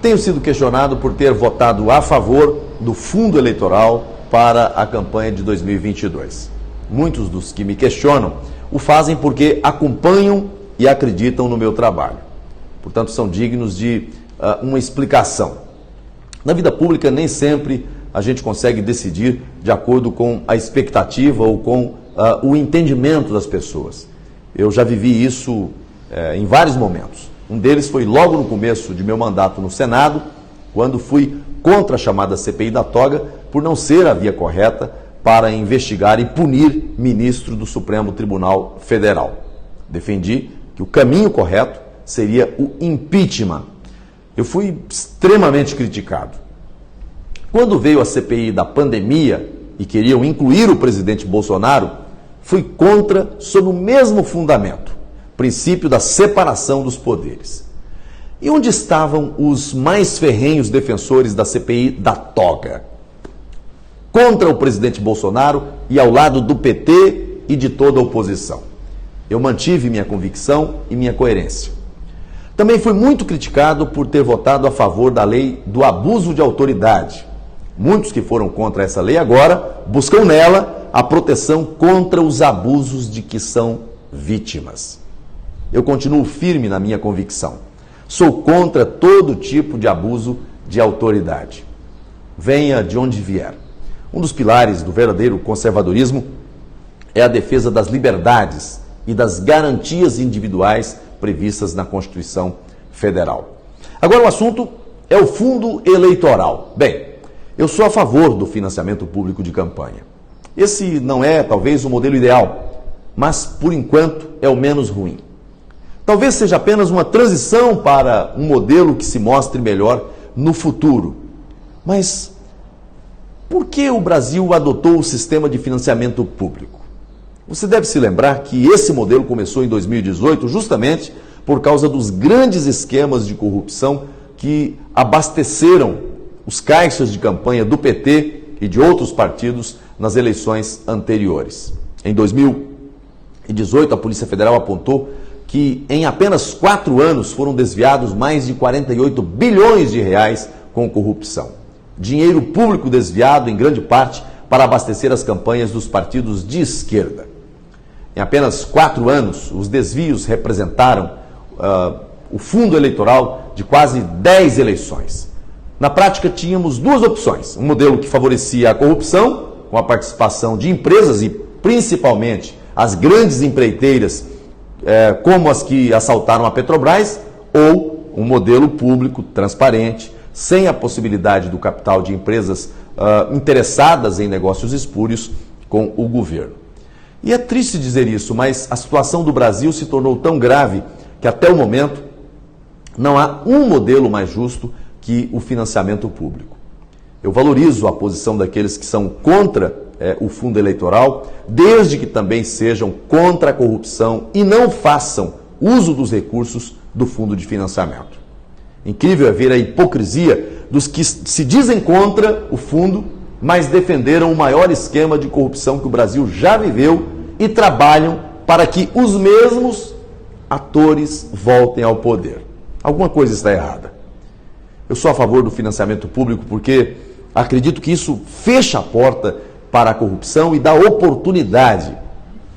tenho sido questionado por ter votado a favor do fundo eleitoral para a campanha de 2022. Muitos dos que me questionam o fazem porque acompanham e acreditam no meu trabalho. Portanto, são dignos de uma explicação. Na vida pública, nem sempre a gente consegue decidir de acordo com a expectativa ou com o entendimento das pessoas. Eu já vivi isso em vários momentos. Um deles foi logo no começo de meu mandato no Senado, quando fui contra a chamada CPI da toga, por não ser a via correta para investigar e punir ministro do Supremo Tribunal Federal. Defendi que o caminho correto seria o impeachment. Eu fui extremamente criticado. Quando veio a CPI da pandemia e queriam incluir o presidente Bolsonaro, fui contra sob o mesmo fundamento, princípio da separação dos poderes. E onde estavam os mais ferrenhos defensores da CPI da toga? Contra o presidente Bolsonaro e ao lado do PT e de toda a oposição. Eu mantive minha convicção e minha coerência. Também fui muito criticado por ter votado a favor da lei do abuso de autoridade. Muitos que foram contra essa lei agora buscam nela a proteção contra os abusos de que são vítimas. Eu continuo firme na minha convicção. Sou contra todo tipo de abuso de autoridade. Venha de onde vier. Um dos pilares do verdadeiro conservadorismo é a defesa das liberdades e das garantias individuais previstas na Constituição Federal. Agora o assunto é o fundo eleitoral. Bem, eu sou a favor do financiamento público de campanha. Esse não é, talvez, o modelo ideal, mas, por enquanto, é o menos ruim. Talvez seja apenas uma transição para um modelo que se mostre melhor no futuro. Mas por que o Brasil adotou o sistema de financiamento público? Você deve se lembrar que esse modelo começou em 2018 justamente por causa dos grandes esquemas de corrupção que abasteceram os caixas de campanha do PT e de outros partidos nas eleições anteriores. Em 2018, a Polícia Federal apontou que em apenas 4 anos foram desviados mais de 48 bilhões de reais com corrupção. Dinheiro público desviado, em grande parte, para abastecer as campanhas dos partidos de esquerda. Em apenas 4 anos, os desvios representaram o fundo eleitoral de quase 10 eleições. Na prática, tínhamos duas opções. Um modelo que favorecia a corrupção, com a participação de empresas e, principalmente, as grandes empreiteiras, como as que assaltaram a Petrobras, ou um modelo público, transparente, sem a possibilidade do capital de empresas interessadas em negócios espúrios com o governo. E é triste dizer isso, mas a situação do Brasil se tornou tão grave que até o momento não há um modelo mais justo que o financiamento público. Eu valorizo a posição daqueles que são contra o fundo eleitoral, desde que também sejam contra a corrupção e não façam uso dos recursos do fundo de financiamento. Incrível é ver a hipocrisia dos que se dizem contra o fundo, mas defenderam o maior esquema de corrupção que o Brasil já viveu e trabalham para que os mesmos atores voltem ao poder. Alguma coisa está errada. Eu sou a favor do financiamento público porque acredito que isso fecha a porta para a corrupção e dá oportunidade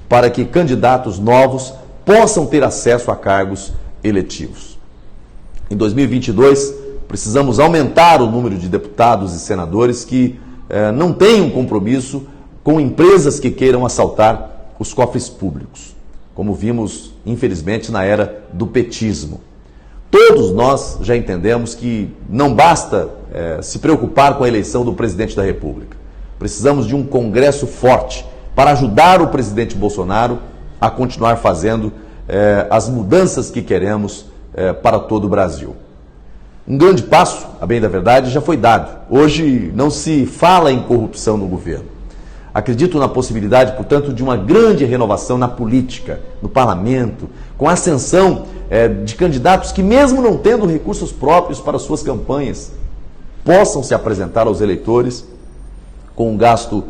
para que candidatos novos possam ter acesso a cargos eletivos. Em 2022, precisamos aumentar o número de deputados e senadores que não têm um compromisso com empresas que queiram assaltar os cofres públicos, como vimos, infelizmente, na era do petismo. Todos nós já entendemos que não basta se preocupar com a eleição do presidente da República. Precisamos de um Congresso forte para ajudar o presidente Bolsonaro a continuar fazendo as mudanças que queremos para todo o Brasil. Um grande passo, a bem da verdade, já foi dado. Hoje não se fala em corrupção no governo. Acredito na possibilidade, portanto, de uma grande renovação na política, no parlamento, com a ascensão de candidatos que, mesmo não tendo recursos próprios para suas campanhas, possam se apresentar aos eleitores com um gasto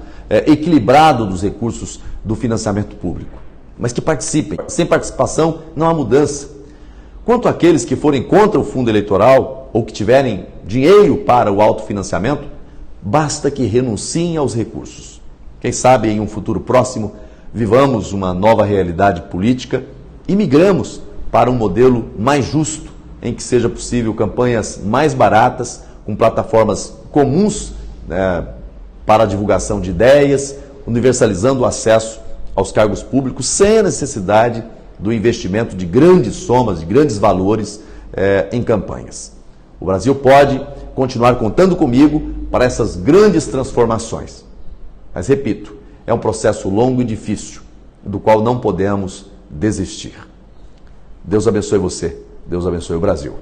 equilibrado dos recursos do financiamento público, mas que participem. Sem participação não há mudança. Quanto àqueles que forem contra o fundo eleitoral ou que tiverem dinheiro para o autofinanciamento, basta que renunciem aos recursos. Quem sabe em um futuro próximo vivamos uma nova realidade política e migramos para um modelo mais justo, em que seja possível campanhas mais baratas, com plataformas comuns para a divulgação de ideias, universalizando o acesso aos cargos públicos sem a necessidade do investimento de grandes somas, de grandes valores em campanhas. O Brasil pode continuar contando comigo para essas grandes transformações. Mas, repito, é um processo longo e difícil, do qual não podemos desistir. Deus abençoe você, Deus abençoe o Brasil.